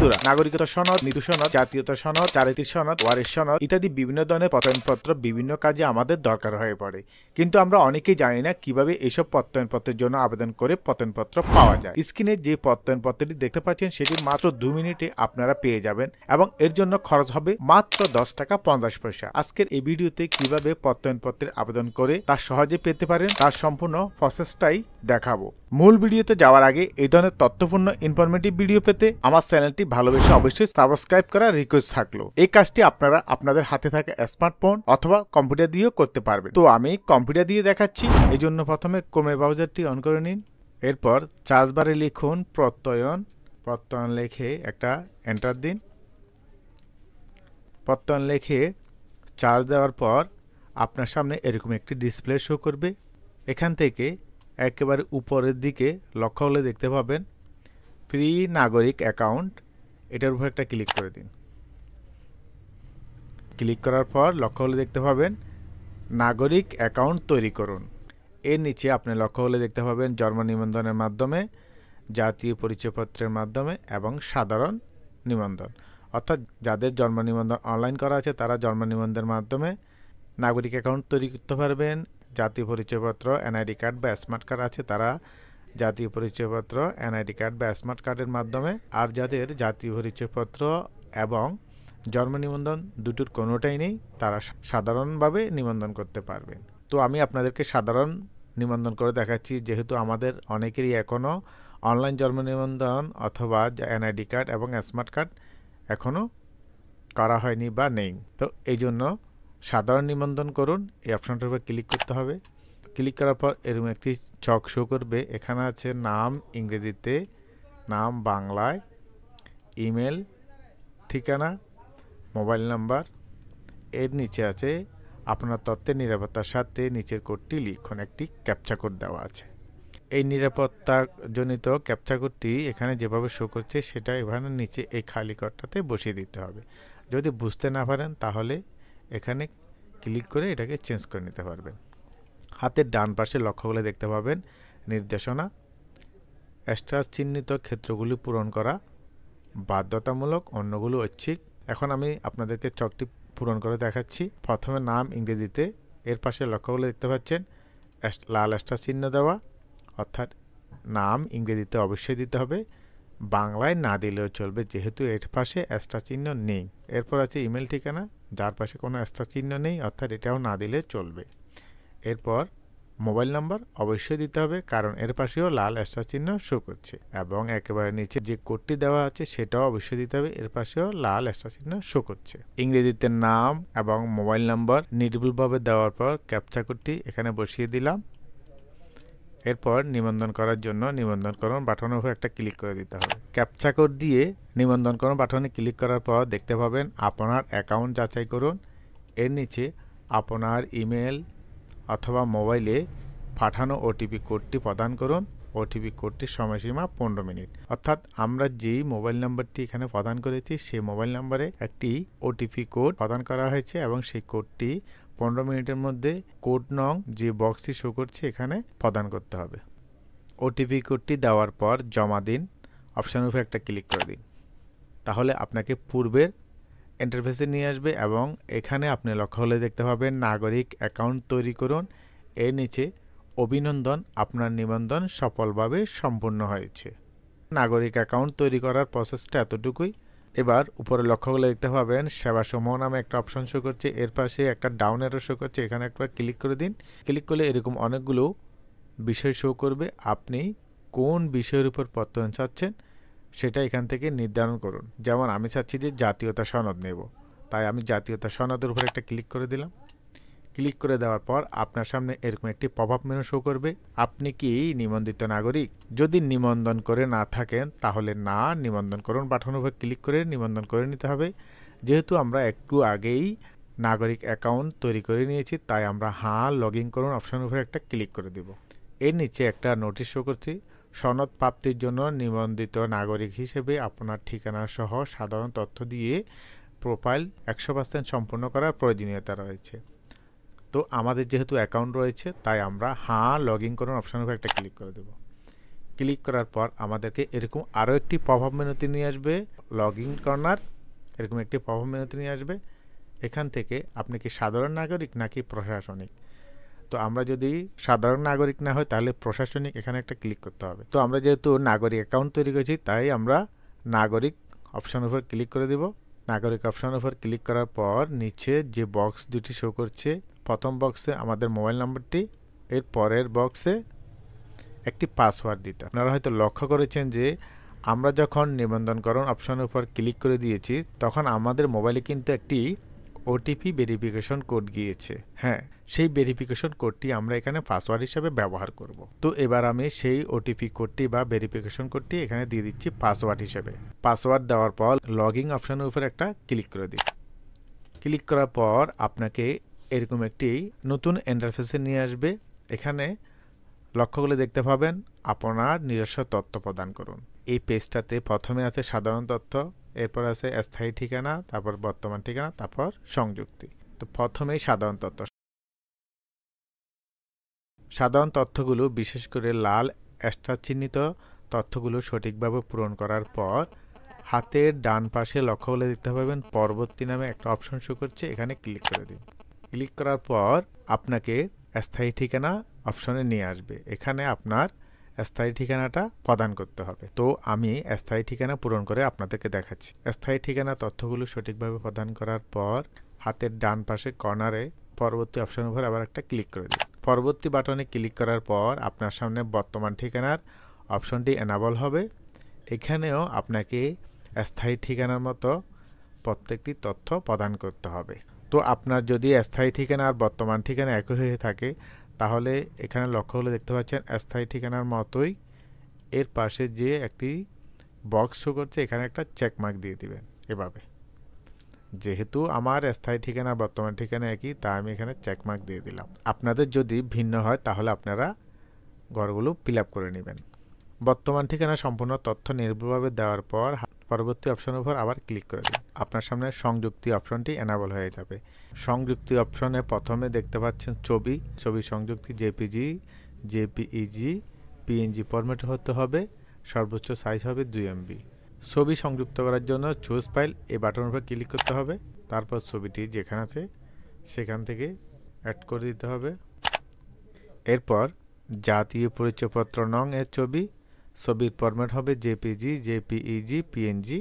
বন্ধুরা, নাগরিকতা সনদ, মৃত্যু সনদ, জাতীয়তা সনদ, চারিত্রিক সনদ, ওয়ারিশ সনদ ইত্যাদি বিভিন্ন ধরনের প্রত্যয়নপত্র বিভিন্ন কাজে আমাদের দরকার হয়ে পড়ে, কিন্তু আমরা অনেকেই জানি না কিভাবে এইসব প্রত্যয়নপত্রের জন্য আবেদন করে প্রত্যয়নপত্র পাওয়া যায়। স্ক্রিনে যে প্রত্যয়নপত্রটি দেখতে পাচ্ছেন সেটি মাত্র 2 মিনিটে আপনারা পেয়ে যাবেন এবং এর জন্য খরচ হবে মাত্র 10 টাকা 50 পয়সা। আজকের এই ভিডিওতে কিভাবে প্রত্যয়নপত্রের আবেদন করে তা সহজে পেতে পারেন তার সম্পূর্ণ প্রসেসটাই দেখাবো। মূল ভিডিওতে যাওয়ার আগে এই ধরনের তথ্যপূর্ণ ইনফরমেটিভ ভিডিও পেতে আমার চ্যানেলটি ভালোবেসে অবশ্যই সাবস্ক্রাইব করার রিকোয়েস্ট থাকলো। এই কাজটি আপনারা আপনাদের হাতে থাকা স্মার্টফোন অথবা কম্পিউটার দিয়েও করতে পারবেন। তো আমি কম্পিউটার দিয়ে দেখাচ্ছি। এই জন্য প্রথমে ক্রোম ব্রাউজারটি অন করে নিন। এরপর সার্চ বারে লিখুন প্রত্যয়ন লিখে একটা এন্টার দিন। প্রত্যয়ন লিখে সার্চ দেওয়ার পর আপনার সামনে এরকম একটি ডিসপ্লে শো করবে। এখান থেকে একেবারে উপরের দিকে লক্ষ্য হলে দেখতে পাবেন ফ্রি নাগরিক অ্যাকাউন্ট, এটার উপর একটা ক্লিক করে দিন। ক্লিক করার পর লক্ষ্য হলে দেখতে পাবেন নাগরিক অ্যাকাউন্ট তৈরি করুন। এর নিচে আপনি লক্ষ্য হলে দেখতে পাবেন জন্ম নিবন্ধনের মাধ্যমে, জাতীয় পরিচয়পত্রের মাধ্যমে এবং সাধারণ নিবন্ধন। অর্থাৎ যাদের জন্ম নিবন্ধন অনলাইন করা আছে তারা জন্ম নিবন্ধনের মাধ্যমে নাগরিক অ্যাকাউন্ট তৈরি করতে পারবেন। জাতীয় পরিচয়পত্র, এনআইডি কার্ড বা স্মার্ট কার্ড আছে তারা জাতীয় পরিচয়পত্র, এনআইডি কার্ড বা স্মার্ট কার্ডের মাধ্যমে, আর যাদের জাতীয় পরিচয়পত্র এবং জন্ম নিবন্ধন দুটোর কোনোটাই নেই তারা সাধারণভাবে নিবন্ধন করতে পারবেন। তো আমি আপনাদেরকে সাধারণ নিবন্ধন করে দেখাচ্ছি, যেহেতু আমাদের অনেকেরই এখনও অনলাইন জন্ম নিবন্ধন অথবা এনআইডি কার্ড এবং স্মার্ট কার্ড এখনও করা হয়নি বা নেই। তো এই জন্য সাধারণ নিবন্ধন করুন, এই অপশনটার উপর ক্লিক করতে হবে। ক্লিক করার পর এরকম একটি ছক শো করবে। এখানে আছে নাম ইংরেজিতে, নাম বাংলায়, ইমেল ঠিকানা, মোবাইল নাম্বার। এর নিচে আছে আপনার তথ্যের নিরাপত্তার সাথে নিচের কোডটি লিখুন। একটি ক্যাপচা কোড দেওয়া আছে। এই নিরাপত্তাজনিত ক্যাপচা কোডটি এখানে যেভাবে শো করছে সেটা এখানে নিচে এই খালি ঘরটাতে বসিয়ে দিতে হবে। যদি বুঝতে না পারেন তাহলে এখানে ক্লিক করে এটাকে চেঞ্জ করে নিতে পারবেন। হাতের ডান পাশে লক্ষ্য করে দেখতে পাবেন নির্দেশনা, স্টার চিহ্নিত ক্ষেত্রগুলি পূরণ করা বাধ্যতামূলক, অন্যগুলো ঐচ্ছিক। এখন আমি আপনাদেরকে চকটি পূরণ করে দেখাচ্ছি। প্রথমে নাম ইংরেজিতে, এর পাশে লক্ষ্য করে দেখতে পাচ্ছেন লাল স্টার চিহ্ন দেওয়া, অর্থাৎ নাম ইংরেজিতে অবশ্যই দিতে হবে, বাংলায় না দিলেও চলবে যেহেতু এর পাশে স্টার চিহ্ন নেই। এরপর আছে ইমেল ঠিকানা, যার পাশে কোনো স্টার চিহ্ন নেই, অর্থাৎ এটাও না দিলে চলবে। এরপর মোবাইল নাম্বার অবশ্যই দিতে হবে কারণ এর পাশেও লাল স্টার চিহ্ন শো করছে, এবং একেবারে নিচে যে কোডটি দেওয়া আছে সেটাও অবশ্যই দিতে হবে, এর পাশেও লাল স্টার চিহ্ন শো করছে। ইংরেজিতে নাম এবং মোবাইল নাম্বার নির্ভুলভাবে দেওয়ার পর ক্যাপচা কোডটি এখানে বসিয়ে দিলাম। এরপর নিবন্ধন করার জন্য নিবন্ধনকরণ বাটনের উপর একটা ক্লিক করে দিতে হবে। ক্যাপচা কোড দিয়ে নিবন্ধনকরণ বাটনে ক্লিক করার পর দেখতে পাবেন আপনার অ্যাকাউন্ট যাচাই করুন। এর নিচে আপনার ইমেল অথবা মোবাইলে পাঠানো ওটিপি কোডটি প্রদান করুন। ওটিপি কোডটির সময়সীমা 15 মিনিট। অর্থাৎ আমরা যেই মোবাইল নাম্বারটি এখানে প্রদান করেছি সেই মোবাইল নাম্বারে একটি ওটিপি কোড প্রদান করা হয়েছে এবং সেই কোডটি 15 মিনিটের মধ্যে কোড নং যে বক্সটি শো করছে এখানে প্রদান করতে হবে। ওটিপি কোডটি দেওয়ার পর জমা দিন অপশনের উপর একটা ক্লিক করে দিন। তাহলে আপনাকে পূর্বের ইন্টারফেসে নিয়ে আসবে এবং এখানে আপনি লক্ষ্য হলে দেখতে পাবেন নাগরিক অ্যাকাউন্ট তৈরি করুন। এর নিচে অভিনন্দন, আপনার নিবন্ধন সফলভাবে সম্পূর্ণ হয়েছে। নাগরিক অ্যাকাউন্ট তৈরি করার প্রসেসটা এতটুকুই। এবার উপরে লক্ষ্য করলে দেখতে পাবেন সেবাসমূহ নামে একটা অপশন শো করছে, এর পাশে একটা ডাউন অ্যারো শো করছে, এখানে একবার ক্লিক করে দিন। ক্লিক করলে এরকম অনেকগুলো বিষয় শো করবে। আপনি কোন বিষয়ের উপর প্রত্যয়ন চাচ্ছেন সেটা এখান থেকে নির্ধারণ করুন। যেমন আমি চাচ্ছি যে জাতীয়তা সনদ নেব, তাই আমি জাতীয়তা সনদের উপর একটা ক্লিক করে দিলাম। ক্লিক করে দেওয়ার পর আপনার সামনে এরকম একটি পপআপ মেনু শো করবে। আপনি কি নিবন্ধিত নাগরিক? যদি নিবন্ধন করে না থাকেন তাহলে না নিবন্ধন করুন বাটনের উপর ক্লিক করে নিবন্ধন করে নিতে হবে। যেহেতু আমরা একটু আগেই নাগরিক অ্যাকাউন্ট তৈরি করে নিয়েছি তাই আমরা হ্যাঁ লগ ইন করুন অপশনের উপর একটা ক্লিক করে দেব। এর নিচে একটা নোটিশ শো করছি, সনদ প্রাপ্তির জন্য নিবন্ধিত নাগরিক হিসেবে আপনার ঠিকানা সহ সাধারণ তথ্য দিয়ে প্রোফাইল 100% সম্পূর্ণ করার প্রয়োজনীয়তা রয়েছে। তো আমাদের যেহেতু অ্যাকাউন্ট রয়েছে তাই আমরা হ্যাঁ লগ ইন করুন অপশনের উপর একটা ক্লিক করে দেব। ক্লিক করার পর আমাদেরকে এরকম আরও একটি পপআপ মেনুতে নিয়ে আসবে, লগ ইন কর্নার, এরকম একটি পপআপ মেনুতে নিয়ে আসবে। এখান থেকে আপনি কি সাধারণ নাগরিক নাকি প্রশাসনিক? তো আমরা যদি সাধারণ নাগরিক না হয় তাহলে প্রশাসনিক, এখানে একটা ক্লিক করতে হবে। তো আমরা যেহেতু নাগরিক অ্যাকাউন্ট তৈরি করেছি তাই আমরা নাগরিক অপশানের উপর ক্লিক করে দেব। নাগরিক অপশানের উপর ক্লিক করার পর নিচে যে বক্স দুটি শো করছে, প্রথম বক্সে আমাদের মোবাইল নাম্বারটি, এর পরের বক্সে একটি পাসওয়ার্ড দিতে। আপনারা হয়তো লক্ষ্য করেছেন যে আমরা যখন নিবন্ধনকরণ অপশানের উপর ক্লিক করে দিয়েছি তখন আমাদের মোবাইলে কিন্তু একটি ওটিপি ভেরিফিকেশন কোড গিয়েছে। হ্যাঁ, সেই ভেরিফিকেশন কোডটি আমরা এখানে পাসওয়ার্ড হিসেবে ব্যবহার করব। তো এবার আমি সেই ওটিপি কোডটি বা ভেরিফিকেশন কোডটি এখানে দিয়ে দিচ্ছি পাসওয়ার্ড হিসেবে। পাসওয়ার্ড দেওয়ার পর লগইন অপশানের উপর একটা ক্লিক করে দিই। ক্লিক করার পর আপনাকে এরকম একটি নতুন ইন্টারফেসে নিয়ে আসবে। এখানে লক্ষ্য করে দেখতে পাবেন আপনার নিজস্ব তথ্য প্রদান করুন। এই পেজটাতে প্রথমে আছে সাধারণ তথ্য, এরপর আছে স্থায়ী ঠিকানা, তারপর বর্তমান ঠিকানা, তারপর সংযুক্তি। তো প্রথমেই সাধারণ তথ্য। সাধারণ তথ্যগুলো বিশেষ করে লাল স্টার চিহ্নিত তথ্যগুলো সঠিকভাবে পূরণ করার পর হাতের ডান পাশে লক্ষ্য করে দেখতে পাবেন পরবর্তী নামে একটা অপশন শো করছে, এখানে ক্লিক করে দিন। ক্লিক করার পর আপনাকে স্থায়ী ঠিকানা অপশনে নিয়ে আসবে। এখানে আপনার স্থায়ী ঠিকানাটা প্রদান করতে হবে। তো আমি স্থায়ী ঠিকানা পূরণ করে আপনাদেরকে দেখাচ্ছি। স্থায়ী ঠিকানা তথ্যগুলো সঠিকভাবে প্রদান করার পর হাতের ডান পাশে কর্নারে পরবর্তী অপশনের উপর আবার একটা ক্লিক করে দিন। পরবর্তী বাটনে ক্লিক করার পর আপনার সামনে বর্তমান ঠিকানার অপশনটি এনাবল হবে। এখানেও আপনাকে স্থায়ী ঠিকানার মতো প্রত্যেকটি তথ্য প্রদান করতে হবে। তো আপনার যদি স্থায়ী ঠিকানা আর বর্তমান ঠিকানা একই হয়ে থাকে তাহলে এখানে লক্ষ্য হলে দেখতে পাচ্ছেন স্থায়ী ঠিকানার মতোই এর পাশে যে একটি বক্স শো করছে এখানে একটা চেকমার্ক দিয়ে দিবেন। এভাবে যেহেতু আমার স্থায়ী ঠিকানা বর্তমান ঠিকানা একই তাই আমি এখানে চেকমার্ক দিয়ে দিলাম। আপনাদের যদি ভিন্ন হয় তাহলে আপনারা ঘরগুলো ফিল আপ করে নেবেন। বর্তমান ঠিকানা সম্পূর্ণ তথ্য নির্ভুলভাবে দেওয়ার পর পরবর্তী অপশনের উপর আবার ক্লিক করে দিন। আপনার সামনে সংযুক্তি অপশনটি এনাবল হয়ে যাবে। সংযুক্তি অপশনে প্রথমে দেখতে পাচ্ছেন ছবি সংযুক্তি জেপিজি, জেপিইজি, পিএনজি ফরম্যাটে হতে হবে। সর্বোচ্চ সাইজ হবে 2 MB। ছবি সংযুক্ত করার জন্য চুজ ফাইল এই বাটনের উপর ক্লিক করতে হবে। তারপর ছবিটি যেখানে আছে সেখান থেকে অ্যাড করে দিতে হবে। এরপর জাতীয় পরিচয়পত্র নং এর ছবির ফরম্যাট হবে জেপিজি, জেপিইজি, পিএনজি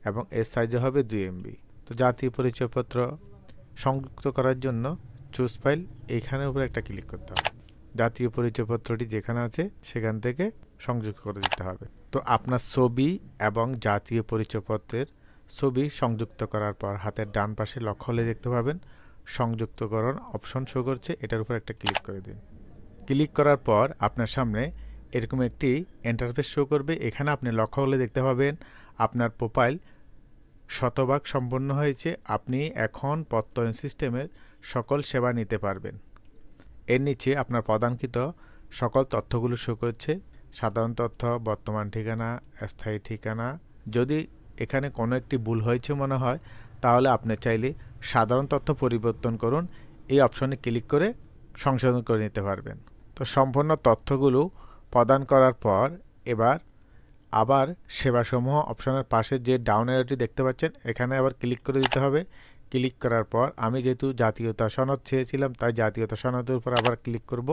এবং এর সাইজ হবে 2 MB। তো জাতীয় পরিচয়পত্র সংযুক্ত করার জন্য চুজ ফাইল এইখানের উপর একটা ক্লিক করতে হবে। জাতীয় পরিচয়পত্রটি যেখানে আছে সেখান থেকে সংযুক্ত করে দিতে হবে। তো আপনার ছবি এবং জাতীয় পরিচয়পত্রের ছবি সংযুক্ত করার পর হাতের ডান পাশে লক্ষ্য হলে দেখতে পাবেন সংযুক্তকরণ অপশন শো করছে, এটার উপর একটা ক্লিক করে দিন। ক্লিক করার পর আপনার সামনে এরকম একটি ইন্টারফেস শো করবে। এখানে আপনি লক্ষ্য হলে দেখতে পাবেন আপনার প্রোফাইল শতভাগ সম্পন্ন হয়েছে। আপনি এখন প্রত্যয়ন সিস্টেমের সকল সেবা নিতে পারবেন। এর নিচে আপনার প্রদানকৃত সকল তথ্যগুলো শো করছে, সাধারণ তথ্য, বর্তমান ঠিকানা, স্থায়ী ঠিকানা। যদি এখানে কোনো একটি ভুল হয়েছে মনে হয় তাহলে আপনি চাইলে সাধারণ তথ্য পরিবর্তন করুন, এই অপশনে ক্লিক করে সংশোধন করে নিতে পারবেন। তো সম্পূর্ণ তথ্যগুলো প্রদান করার পর এবার আবার সেবাসমূহ অপশনের পাশে যে ডাউন অ্যারোটি দেখতে পাচ্ছেন এখানে আবার ক্লিক করে দিতে হবে। ক্লিক করার পর আমি যেহেতু জাতীয়তা সনদ চেয়েছিলাম তাই জাতীয়তা সনদের উপর আবার ক্লিক করব।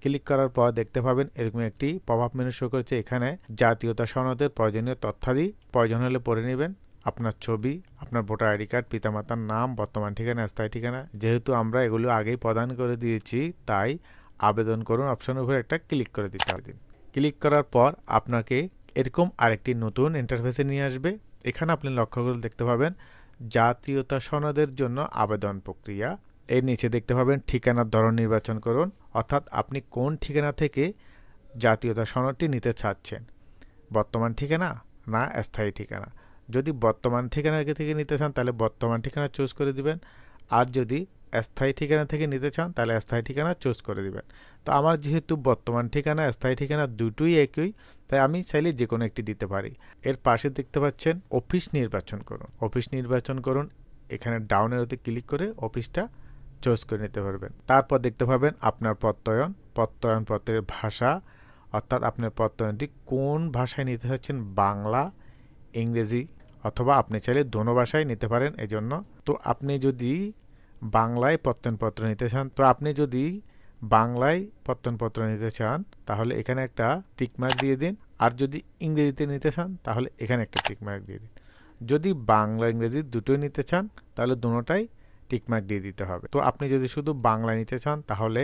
ক্লিক করার পর দেখতে পাবেন এরকম একটি পপআপ মেনু শো করছে। এখানে জাতীয়তা সনদের প্রয়োজনীয় তথ্যাদি প্রয়োজন হলে পড়ে নেবেন। আপনার ছবি, আপনার ভোটার আইডি কার্ড, পিতামাতার নাম, বর্তমান ঠিকানা, স্থায়ী ঠিকানা। যেহেতু আমরা এগুলো আগেই প্রদান করে দিয়েছি তাই আবেদন করুন অপশনের উপর একটা ক্লিক করে দিতে হবে। ক্লিক করার পর আপনাকে এরকম আরেকটি নতুন ইন্টারফেসে নিয়ে আসবে। এখানে আপনি লক্ষ্য করে দেখতে পাবেন জাতীয়তা সনদের জন্য আবেদন প্রক্রিয়া। এর নিচে দেখতে পাবেন ঠিকানার ধরন নির্বাচন করুন, অর্থাৎ আপনি কোন ঠিকানা থেকে জাতীয়তা সনদটি নিতে চাচ্ছেন, বর্তমান ঠিকানা না স্থায়ী ঠিকানা। যদি বর্তমান ঠিকানা থেকে নিতে চান তাহলে বর্তমান ঠিকানা চুজ করে দিবেন, আর যদি স্থায়ী ঠিকানা থেকে নিতে চান তাহলে স্থায়ী ঠিকানা চুজ করে দিবেন। তো আমার যেহেতু বর্তমান ঠিকানা স্থায়ী ঠিকানা দুটোই একই তাই আমি চাইলে যে কোনো একটি দিতে পারি। এর পাশে দেখতে পাচ্ছেন অফিস নির্বাচন করুন, অফিস নির্বাচন করুন। এখানে ডাউন অ্যারোতে ক্লিক করে অফিসটা চুজ করে নিতে পারবেন। তারপর দেখতে পাবেন আপনার প্রত্যয়নপত্রের ভাষা অর্থাৎ আপনার প্রত্যয়নটি কোন ভাষায় নিতে চাচ্ছেন, বাংলা, ইংরেজি অথবা আপনি চাইলে দোনো ভাষায় নিতে পারেন। এজন্য তো আপনি যদি বাংলায় প্রত্যয়নপত্র নিতে চান, তাহলে এখানে একটা টিকমার্ক দিয়ে দিন। আর যদি ইংরেজিতে নিতে চান তাহলে এখানে একটা টিকমার্ক দিয়ে দিন। যদি বাংলা ইংরেজি দুটোই নিতে চান তাহলে দুটোটাই টিকমার্ক দিয়ে দিতে হবে। তো আপনি যদি শুধু বাংলা নিতে চান তাহলে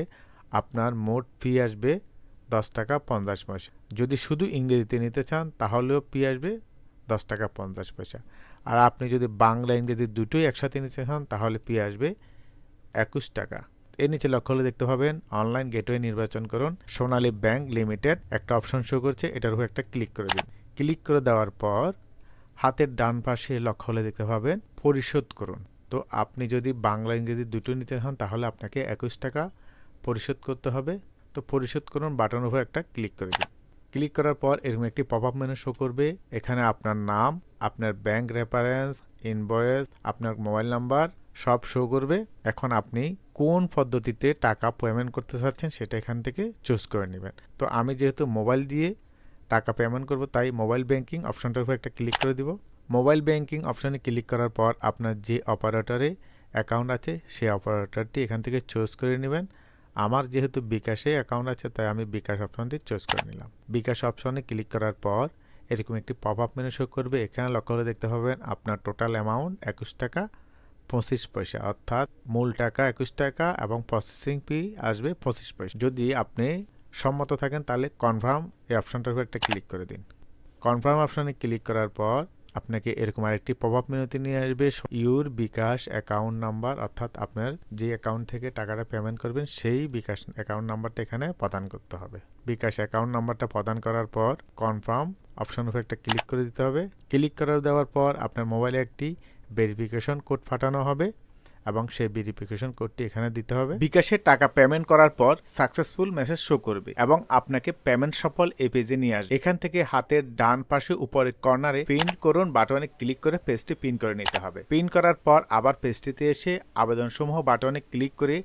আপনার মোট ফি আসবে 10 টাকা 50 পয়সা। যদি শুধু ইংরেজিতে নিতে চান তাহলেও ফি আসবে 10 টাকা 50 পয়সা। আর আপনি যদি বাংলা ইংরেজি দুটোই একসাথে নিতে চান তাহলে ফি আসবে 21 টাকা। এর নিচে লক্ষ্য হলে দেখতে পাবেন অনলাইন গেটওয়ে নির্বাচন করুন, সোনালী ব্যাংক লিমিটেড একটা অপশন শো করছে, এটার উপর একটা ক্লিক করে দিন। ক্লিক করে দেওয়ার পর হাতের ডান পাশে লক্ষ্য হলে দেখতে পাবেন পরিশোধ করুন। তো আপনি যদি বাংলা ইংরেজি দুটো নিতে চান তাহলে আপনাকে 21 টাকা পরিশোধ করতে হবে। তো পরিশোধ করুন বাটনের উপর একটা ক্লিক করে দিন। ক্লিক করার পর এরকম একটি পপআপ মেনু শো করবে। এখানে আপনার নাম, আপনার ব্যাংক রেফারেন্স, ইনভয়েস, আপনার মোবাইল নাম্বার সব শো করবে। এখন আপনি কোন পদ্ধতিতে টাকা পেমেন্ট করতে চাচ্ছেন সেটা এখান থেকে চুজ করে নেবেন। তো আমি যেহেতু মোবাইল দিয়ে টাকা পেমেন্ট করব তাই মোবাইল ব্যাংকিং অপশনটার উপর একটা ক্লিক করে দিব। মোবাইল ব্যাংকিং অপশনে ক্লিক করার পর আপনার যে অপারেটরে অ্যাকাউন্ট আছে সেই অপারেটরটি এখান থেকে চুজ করে নেবেন। আমার যেহেতু বিকাশে অ্যাকাউন্ট আছে তাই আমি বিকাশ অপশনটি চুজ করে নিলাম। বিকাশ অপশনে ক্লিক করার পর এরকম একটি পপআপ মেনু শো করবে। এখানে লক্ষ্য করে দেখতে পাবেন আপনার টোটাল অ্যামাউন্ট 21 টাকা 25 পয়সা, অর্থাৎ মূল টাকা 21 টাকা এবং প্রসেসিং ফি আসবে 25 পয়সা। যদি আপনি সম্মত থাকেন তাহলে কনফার্ম এই অপশনটার উপর একটা ক্লিক করে দিন। কনফার্ম অপশনে ক্লিক করার পর আপনাকে এরকম আরেকটি পপআপ মেনুতে নিয়ে আসবে ইউর বিকাশ অ্যাকাউন্ট নাম্বার, অর্থাৎ আপনার যে অ্যাকাউন্ট থেকে টাকাটা পেমেন্ট করবেন সেই বিকাশ অ্যাকাউন্ট নাম্বারটা এখানে প্রদান করতে হবে। বিকাশ অ্যাকাউন্ট নাম্বারটা প্রদান করার পর কনফার্ম অপশন উপর একটা ক্লিক করে দিতে হবে। ক্লিক করে দেওয়ার পর আপনার মোবাইলে একটি ভেরিফিকেশন কোড পাঠানো হবে এবং সেই ভেরিফিকেশন কোডটি এখানে দিতে হবে। বিকাশে টাকা পেমেন্ট করার পর সাকসেসফুল মেসেজ শো করবে এবং আপনাকে পেমেন্ট সফল এই পেজে নিয়ে আসবে। এখান থেকে হাতের ডান পাশে উপরে কর্নারে প্রিন্ট করুন বাটনে ক্লিক করে পেজটি প্রিন্ট করে নিতে হবে। প্রিন্ট করার পর আবার পেজটিতে এসে আবেদনসমূহ বাটনে ক্লিক করে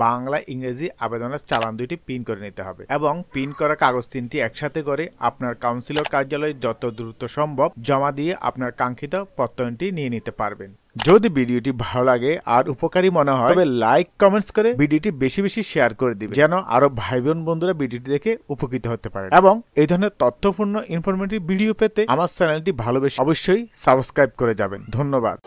বাংলা ইংরেজি আবেদনের চালান দুইটি প্রিন্ট করে নিতে হবে এবং প্রিন্ট করা কাগজ তিনটি একসাথে করে আপনার কাউন্সিলর কার্যালয়ে যত দ্রুত সম্ভব জমা দিয়ে আপনার কাঙ্ক্ষিত প্রত্যয়নটি নিয়ে নিতে পারবেন। যদি ভিডিওটি ভালো লাগে আর উপকারী মনে হয় তবে লাইক কমেন্টস করে ভিডিওটি বেশি বেশি শেয়ার করে দিবেন যেন আরো ভাই বোন বন্ধুরা ভিডিওটি দেখে উপকৃত হতে পারে। এবং এই ধরনের তথ্যপূর্ণ ইনফরমেটিভ ভিডিও পেতে আমার চ্যানেলটি ভালোবেসে অবশ্যই সাবস্ক্রাইব করে যাবেন। ধন্যবাদ।